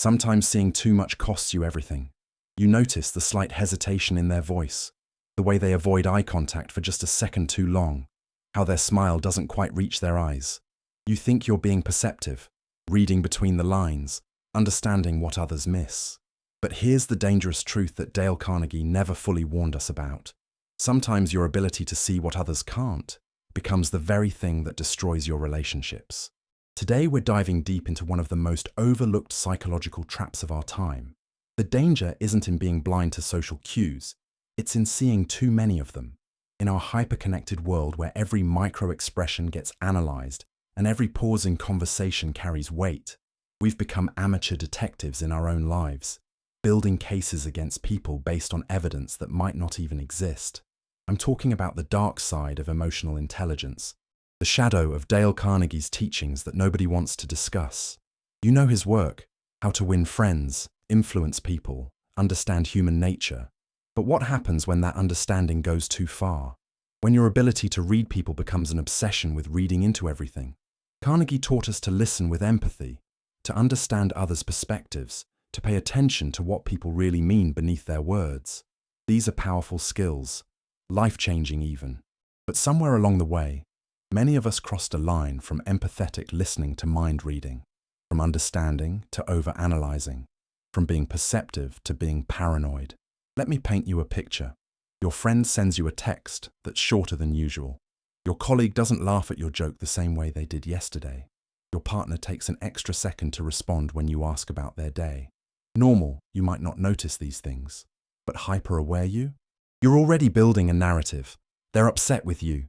Sometimes seeing too much costs you everything. You notice the slight hesitation in their voice, the way they avoid eye contact for just a second too long, how their smile doesn't quite reach their eyes. You think you're being perceptive, reading between the lines, understanding what others miss. But here's the dangerous truth that Dale Carnegie never fully warned us about. Sometimes your ability to see what others can't becomes the very thing that destroys your relationships. Today we're diving deep into one of the most overlooked psychological traps of our time. The danger isn't in being blind to social cues, it's in seeing too many of them. In our hyper-connected world where every micro-expression gets analyzed and every pause in conversation carries weight, we've become amateur detectives in our own lives, building cases against people based on evidence that might not even exist. I'm talking about the dark side of emotional intelligence, the shadow of Dale Carnegie's teachings that nobody wants to discuss. You know his work, How to Win Friends, Influence People, Understand Human Nature. But what happens when that understanding goes too far? When your ability to read people becomes an obsession with reading into everything? Carnegie taught us to listen with empathy, to understand others' perspectives, to pay attention to what people really mean beneath their words. These are powerful skills, life-changing even. But somewhere along the way, many of us crossed a line from empathetic listening to mind-reading, from understanding to over-analyzing, from being perceptive to being paranoid. Let me paint you a picture. Your friend sends you a text that's shorter than usual. Your colleague doesn't laugh at your joke the same way they did yesterday. Your partner takes an extra second to respond when you ask about their day. Normal, you might not notice these things. But hyper-aware you? You're already building a narrative. They're upset with you.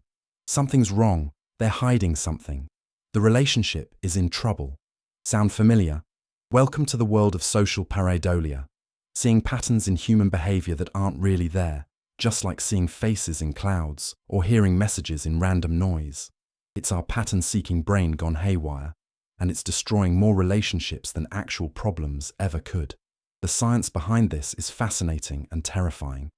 Something's wrong. They're hiding something. The relationship is in trouble. Sound familiar? Welcome to the world of social pareidolia. Seeing patterns in human behavior that aren't really there, just like seeing faces in clouds or hearing messages in random noise. It's our pattern-seeking brain gone haywire, and it's destroying more relationships than actual problems ever could. The science behind this is fascinating and terrifying.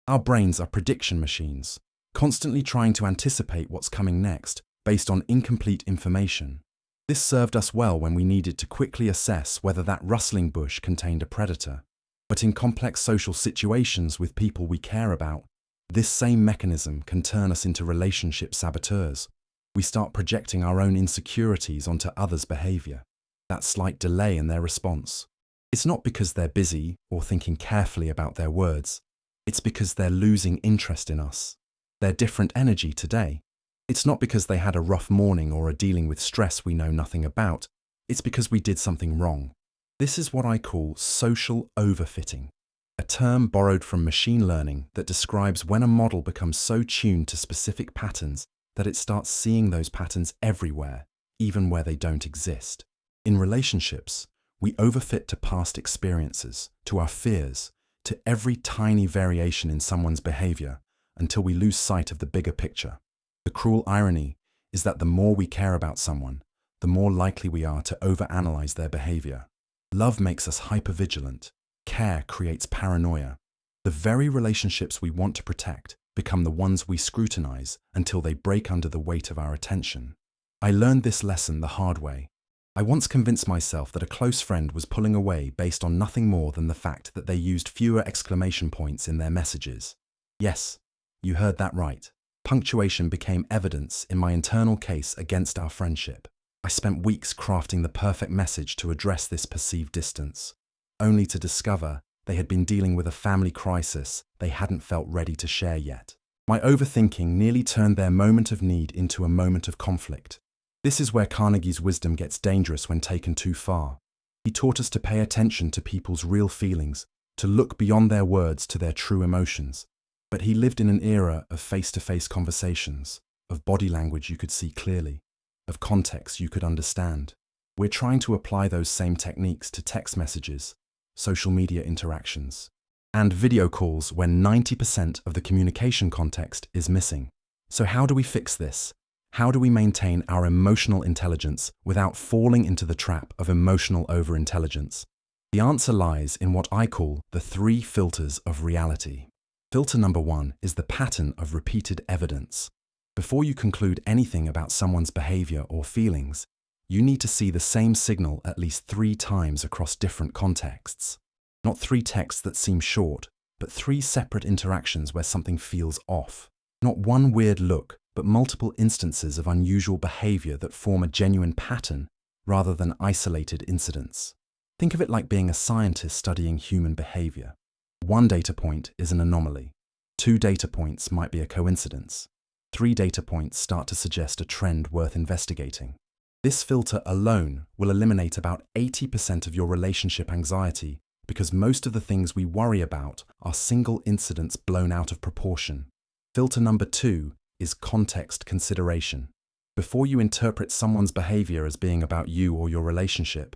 Our brains are prediction machines, constantly trying to anticipate what's coming next based on incomplete information. This served us well when we needed to quickly assess whether that rustling bush contained a predator. But in complex social situations with people we care about, this same mechanism can turn us into relationship saboteurs. We start projecting our own insecurities onto others' behavior. That slight delay in their response. It's not because they're busy or thinking carefully about their words. It's because they're losing interest in us. They're different energy today. It's not because they had a rough morning or are dealing with stress we know nothing about. It's because we did something wrong. This is what I call social overfitting, a term borrowed from machine learning that describes when a model becomes so tuned to specific patterns that it starts seeing those patterns everywhere, even where they don't exist. In relationships, we overfit to past experiences, to our fears, to every tiny variation in someone's behavior until we lose sight of the bigger picture. The cruel irony is that the more we care about someone, the more likely we are to overanalyze their behavior. Love makes us hypervigilant. Care creates paranoia. The very relationships we want to protect become the ones we scrutinize until they break under the weight of our attention. I learned this lesson the hard way. I once convinced myself that a close friend was pulling away based on nothing more than the fact that they used fewer exclamation points in their messages. Yes, you heard that right. Punctuation became evidence in my internal case against our friendship. I spent weeks crafting the perfect message to address this perceived distance, only to discover they had been dealing with a family crisis they hadn't felt ready to share yet. My overthinking nearly turned their moment of need into a moment of conflict. This is where Carnegie's wisdom gets dangerous when taken too far. He taught us to pay attention to people's real feelings, to look beyond their words to their true emotions. But he lived in an era of face-to-face conversations, of body language you could see clearly, of context you could understand. We're trying to apply those same techniques to text messages, social media interactions, and video calls when 90% of the communication context is missing. So how do we fix this? How do we maintain our emotional intelligence without falling into the trap of emotional overintelligence? The answer lies in what I call the 3 filters of reality. Filter number 1 is the pattern of repeated evidence. Before you conclude anything about someone's behavior or feelings, You need to see the same signal at least 3 times across different contexts. Not 3 texts that seem short, but 3 separate interactions where something feels off. Not one weird look, but multiple instances of unusual behavior that form a genuine pattern rather than isolated incidents. Think of it like being a scientist studying human behavior. 1 data point is an anomaly. 2 data points might be a coincidence. 3 data points start to suggest a trend worth investigating. This filter alone will eliminate about 80% of your relationship anxiety because most of the things we worry about are single incidents blown out of proportion. Filter number 2 is context consideration. Before you interpret someone's behavior as being about you or your relationship,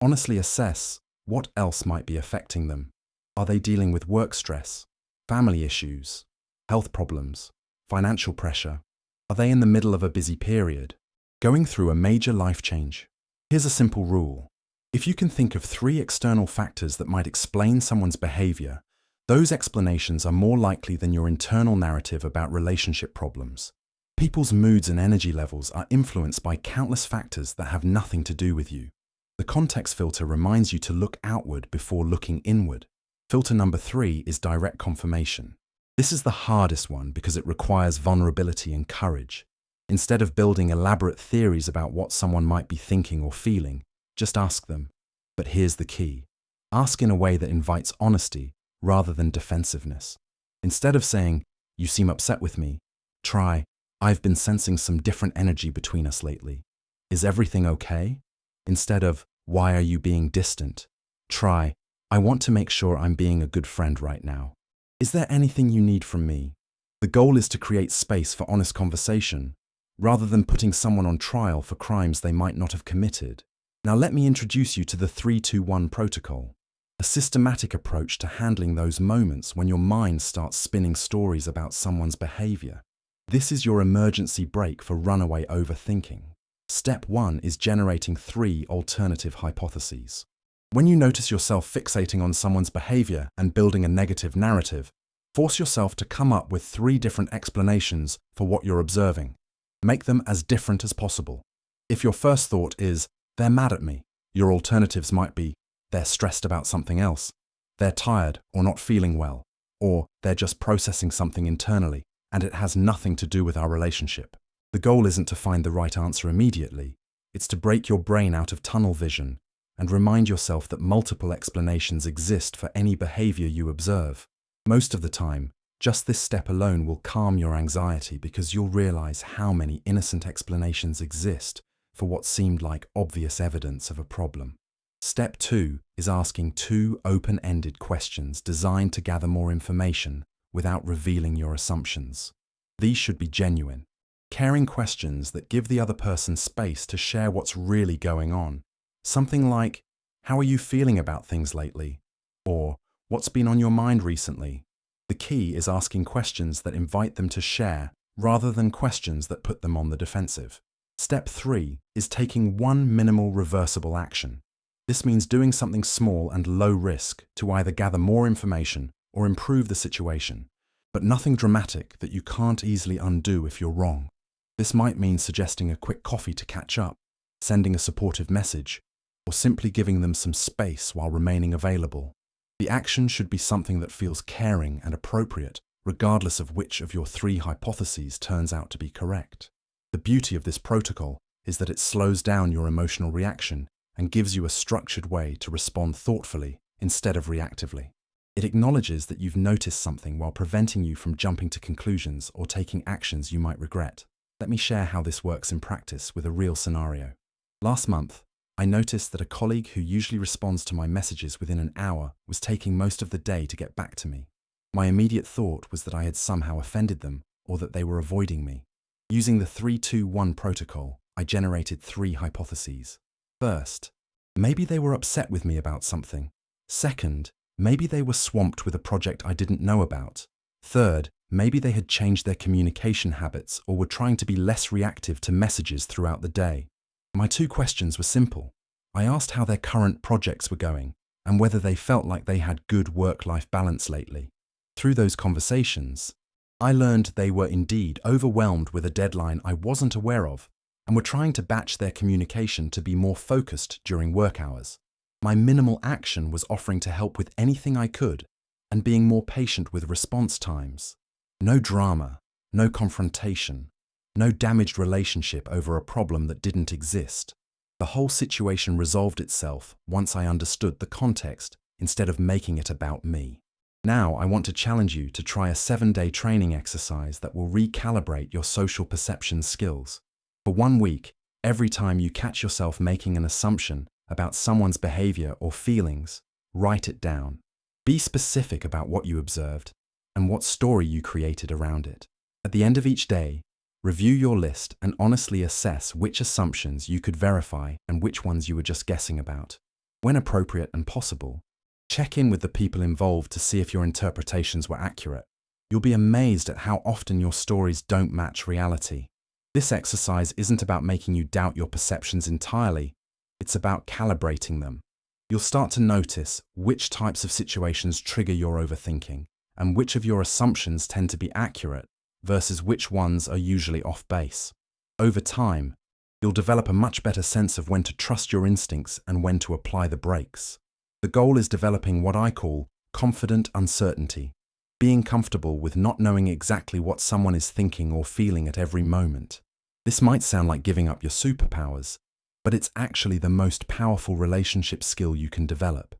honestly assess what else might be affecting them. Are they dealing with work stress, family issues, health problems, financial pressure? Are they in the middle of a busy period, going through a major life change? Here's a simple rule. If you can think of 3 external factors that might explain someone's behavior, those explanations are more likely than your internal narrative about relationship problems. People's moods and energy levels are influenced by countless factors that have nothing to do with you. The context filter reminds you to look outward before looking inward. Filter number 3 is direct confirmation. This is the hardest one because it requires vulnerability and courage. Instead of building elaborate theories about what someone might be thinking or feeling, just ask them. But here's the key. Ask in a way that invites honesty rather than defensiveness. Instead of saying, "You seem upset with me," try, "I've been sensing some different energy between us lately. Is everything okay?" Instead of, "Why are you being distant?" try, "I want to make sure I'm being a good friend right now. Is there anything you need from me?" The goal is to create space for honest conversation, rather than putting someone on trial for crimes they might not have committed. Now let me introduce you to the 3-2-1 protocol, a systematic approach to handling those moments when your mind starts spinning stories about someone's behavior. This is your emergency brake for runaway overthinking. Step 1 is generating 3 alternative hypotheses. When you notice yourself fixating on someone's behavior and building a negative narrative, force yourself to come up with 3 different explanations for what you're observing. Make them as different as possible. If your first thought is, "They're mad at me," your alternatives might be, "They're stressed about something else," "They're tired or not feeling well," or "They're just processing something internally and it has nothing to do with our relationship." The goal isn't to find the right answer immediately. It's to break your brain out of tunnel vision and remind yourself that multiple explanations exist for any behavior you observe. Most of the time, just this step alone will calm your anxiety because you'll realize how many innocent explanations exist for what seemed like obvious evidence of a problem. Step 2 is asking 2 open-ended questions designed to gather more information without revealing your assumptions. These should be genuine, caring questions that give the other person space to share what's really going on. Something like, "How are you feeling about things lately?" Or, "What's been on your mind recently?" The key is asking questions that invite them to share rather than questions that put them on the defensive. Step 3 is taking 1 minimal reversible action. This means doing something small and low risk to either gather more information or improve the situation, but nothing dramatic that you can't easily undo if you're wrong. This might mean suggesting a quick coffee to catch up, sending a supportive message, or simply giving them some space while remaining available. The action should be something that feels caring and appropriate, regardless of which of your 3 hypotheses turns out to be correct. The beauty of this protocol is that it slows down your emotional reaction and gives you a structured way to respond thoughtfully instead of reactively. It acknowledges that you've noticed something while preventing you from jumping to conclusions or taking actions you might regret. Let me share how this works in practice with a real scenario. Last month, I noticed that a colleague who usually responds to my messages within an hour was taking most of the day to get back to me. My immediate thought was that I had somehow offended them or that they were avoiding me. Using the 3-2-1 protocol, I generated 3 hypotheses. First, maybe they were upset with me about something. Second, maybe they were swamped with a project I didn't know about. Third, maybe they had changed their communication habits or were trying to be less reactive to messages throughout the day. My 2 questions were simple. I asked how their current projects were going and whether they felt like they had good work-life balance lately. Through those conversations, I learned they were indeed overwhelmed with a deadline I wasn't aware of, and were trying to batch their communication to be more focused during work hours. My minimal action was offering to help with anything I could and being more patient with response times. No drama, no confrontation, no damaged relationship over a problem that didn't exist. The whole situation resolved itself once I understood the context instead of making it about me. Now I want to challenge you to try a 7-day training exercise that will recalibrate your social perception skills. For 1 week, every time you catch yourself making an assumption about someone's behavior or feelings, write it down. Be specific about what you observed and what story you created around it. At the end of each day, review your list and honestly assess which assumptions you could verify and which ones you were just guessing about. When appropriate and possible, check in with the people involved to see if your interpretations were accurate. You'll be amazed at how often your stories don't match reality. This exercise isn't about making you doubt your perceptions entirely, it's about calibrating them. You'll start to notice which types of situations trigger your overthinking and which of your assumptions tend to be accurate versus which ones are usually off base. Over time, you'll develop a much better sense of when to trust your instincts and when to apply the brakes. The goal is developing what I call confident uncertainty, being comfortable with not knowing exactly what someone is thinking or feeling at every moment. This might sound like giving up your superpowers, but it's actually the most powerful relationship skill you can develop.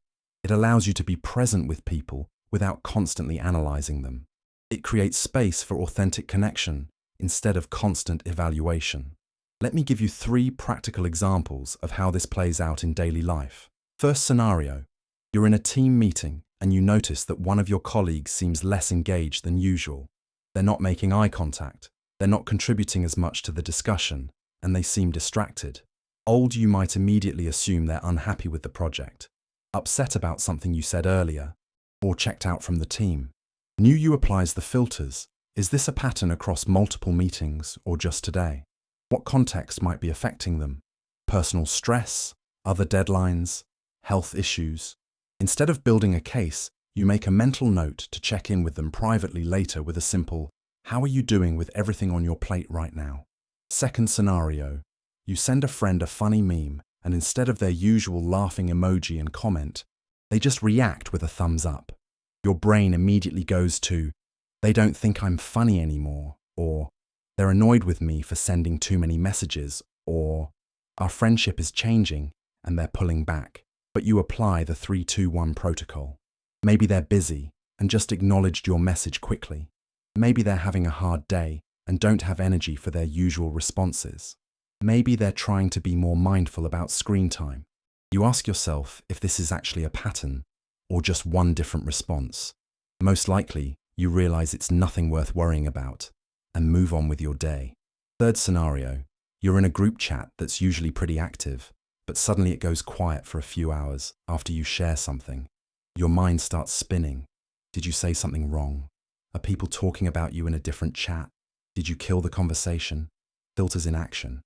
It allows you to be present with people without constantly analyzing them. It creates space for authentic connection instead of constant evaluation. Let me give you 3 practical examples of how this plays out in daily life. First scenario, you're in a team meeting and you notice that one of your colleagues seems less engaged than usual. They're not making eye contact, they're not contributing as much to the discussion, and they seem distracted. Old, you might immediately assume they're unhappy with the project, upset about something you said earlier, or checked out from the team. New you applies the filters. Is this a pattern across multiple meetings or just today? What context might be affecting them? Personal stress, other deadlines, health issues? Instead of building a case, you make a mental note to check in with them privately later with a simple, "How are you doing with everything on your plate right now?" Second scenario, you send a friend a funny meme and instead of their usual laughing emoji and comment, they just react with a thumbs up. Your brain immediately goes to, "They don't think I'm funny anymore," or "They're annoyed with me for sending too many messages," or "Our friendship is changing and they're pulling back." But you apply the 3-2-1 protocol. Maybe they're busy and just acknowledged your message quickly. Maybe they're having a hard day and don't have energy for their usual responses. Maybe they're trying to be more mindful about screen time. You ask yourself if this is actually a pattern or just one different response. Most likely, you realize it's nothing worth worrying about and move on with your day. Third scenario, you're in a group chat that's usually pretty active, but suddenly it goes quiet for a few hours after you share something. Your mind starts spinning. Did you say something wrong? Are people talking about you in a different chat? Did you kill the conversation? Filters in action.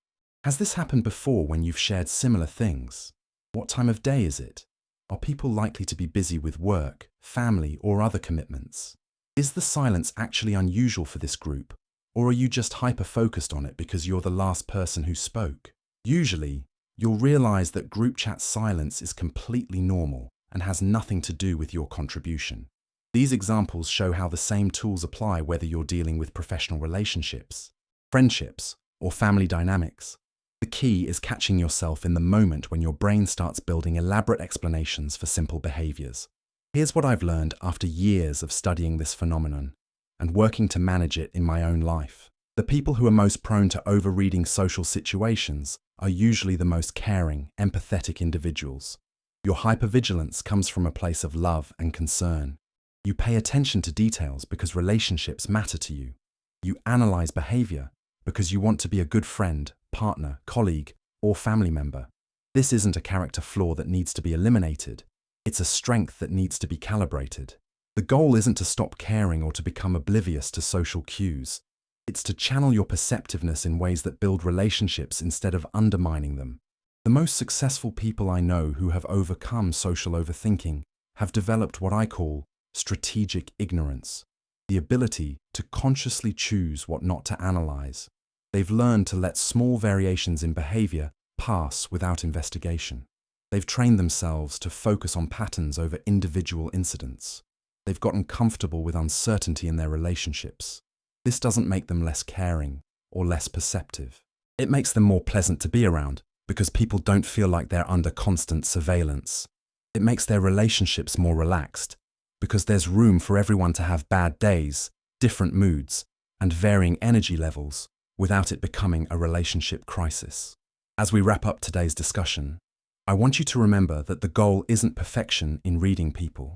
Has this happened before when you've shared similar things? What time of day is it? Are people likely to be busy with work, family, or other commitments? Is the silence actually unusual for this group, or are you just hyper-focused on it because you're the last person who spoke? Usually, you'll realize that group chat silence is completely normal and has nothing to do with your contribution. These examples show how the same tools apply whether you're dealing with professional relationships, friendships, or family dynamics. The key is catching yourself in the moment when your brain starts building elaborate explanations for simple behaviors. Here's what I've learned after years of studying this phenomenon and working to manage it in my own life. The people who are most prone to overreading social situations are usually the most caring, empathetic individuals. Your hypervigilance comes from a place of love and concern. You pay attention to details because relationships matter to you. You analyze behavior because you want to be a good friend, partner, colleague, or family member. This isn't a character flaw that needs to be eliminated. It's a strength that needs to be calibrated. The goal isn't to stop caring or to become oblivious to social cues. It's to channel your perceptiveness in ways that build relationships instead of undermining them. The most successful people I know who have overcome social overthinking have developed what I call strategic ignorance, the ability to consciously choose what not to analyze. They've learned to let small variations in behavior pass without investigation. They've trained themselves to focus on patterns over individual incidents. They've gotten comfortable with uncertainty in their relationships. This doesn't make them less caring or less perceptive. It makes them more pleasant to be around because people don't feel like they're under constant surveillance. It makes their relationships more relaxed because there's room for everyone to have bad days, different moods, and varying energy levels without it becoming a relationship crisis. As we wrap up today's discussion, I want you to remember that the goal isn't perfection in reading people.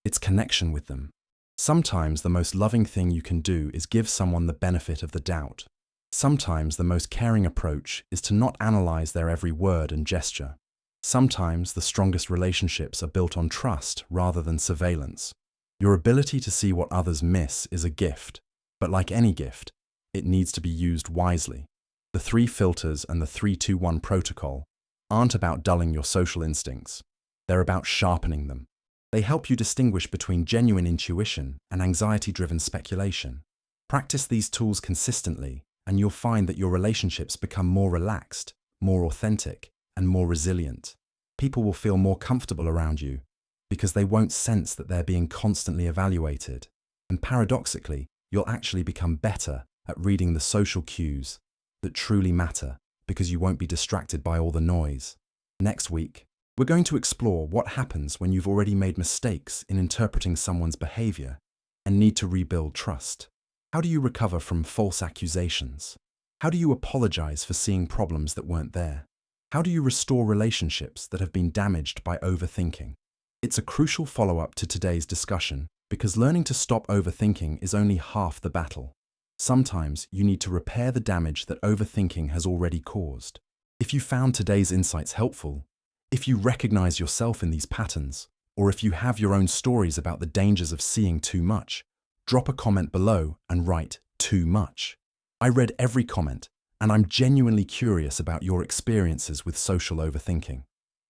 It's connection with them. Sometimes the most loving thing you can do is give someone the benefit of the doubt. Sometimes the most caring approach is to not analyze their every word and gesture. Sometimes the strongest relationships are built on trust rather than surveillance. Your ability to see what others miss is a gift, but like any gift, it needs to be used wisely. The 3 filters and the 3-2-1 protocol aren't about dulling your social instincts. They're about sharpening them. They help you distinguish between genuine intuition and anxiety-driven speculation. Practice these tools consistently, and you'll find that your relationships become more relaxed, more authentic, and more resilient. People will feel more comfortable around you because they won't sense that they're being constantly evaluated. And paradoxically, you'll actually become better at reading the social cues that truly matter because you won't be distracted by all the noise. Next week, we're going to explore what happens when you've already made mistakes in interpreting someone's behavior and need to rebuild trust. How do you recover from false accusations? How do you apologize for seeing problems that weren't there? How do you restore relationships that have been damaged by overthinking? It's a crucial follow-up to today's discussion because learning to stop overthinking is only half the battle. Sometimes you need to repair the damage that overthinking has already caused. If you found today's insights helpful, if you recognize yourself in these patterns, or if you have your own stories about the dangers of seeing too much, drop a comment below and write "too much." I read every comment, and I'm genuinely curious about your experiences with social overthinking.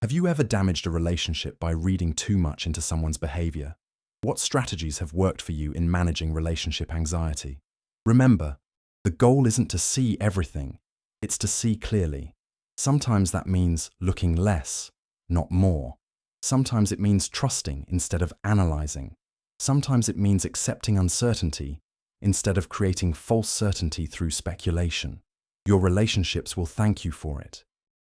Have you ever damaged a relationship by reading too much into someone's behavior? What strategies have worked for you in managing relationship anxiety? Remember, the goal isn't to see everything, it's to see clearly. Sometimes that means looking less, not more. Sometimes it means trusting instead of analyzing. Sometimes it means accepting uncertainty instead of creating false certainty through speculation. Your relationships will thank you for it.